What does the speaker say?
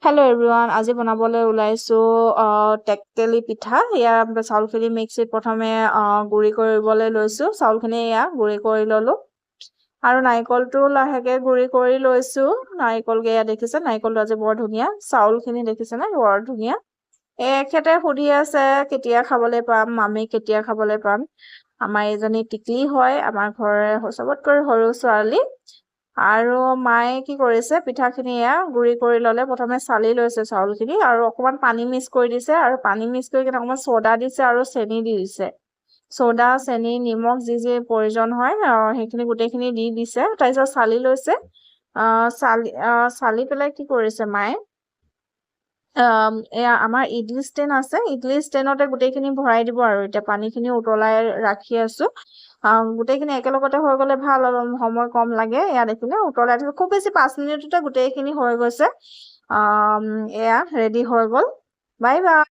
Hello' everyone, আজি বনাবলৈ ওলাইছো টেকেলি পিঠা। ইয়াৰ চাউলখিনি মিক্সিত প্ৰথমে গুড়ি কৰিবলৈ লৈছো। চাউলখিনি গুড়ি কৰি ললো আৰু নাৰিকলটো লাহেকে গুড়ি কৰি লৈছো। নাৰিকল দেখিছে, নাৰিকলটো আজি বৰ ধুনীয়া। চাউলখিনি দেখিছে নে, বৰ ধুনীয়া। এখেতে সুধি আছে কেতিয়া খাবলৈ পাম, আমি কেতিয়া খাবলৈ পাম। আমাৰ এজনী টিকলি হয়, আমাৰ ঘৰৰে চবতকৈ সৰু ছোৱালী। আৰু মায়ে কি কৰিছে, পিঠাখিনি গুড়ি কৰি ললে। প্ৰথমে চালি লৈছে চাউলখিনি আৰু অকমান পানী মিক্স কৰি দিছে, আৰু পানী মিক্স কৰি কিনে অকমান চ'দা দিছে আৰু চেনি দি দিছে। চ'দা, চেনি, নিমখ যি যি প্ৰয়োজন হয় সেইখিনি গোটেইখিনি দি দিছে। তাৰপিছত চালি লৈছে। চালি পেলাই কি কৰিছে মায়ে, আমাৰ ইডলি ষ্টেণ্ড আছে, ইডলি ষ্টেণ্ডতে গোটেইখিনি ভৰাই দিব। আৰু এতিয়া পানীখিনি উতলাই ৰাখি আছো। গোটেইখিনি একেলগতে হৈ গলে ভাল, অলপ সময় কম লাগে। দেখিলে উতলাই দিছো, খুব বেছি 5 মিনিটতে গোটেইখিনি হৈ গৈছে। ৰেডি হৈ গল। Bye bye.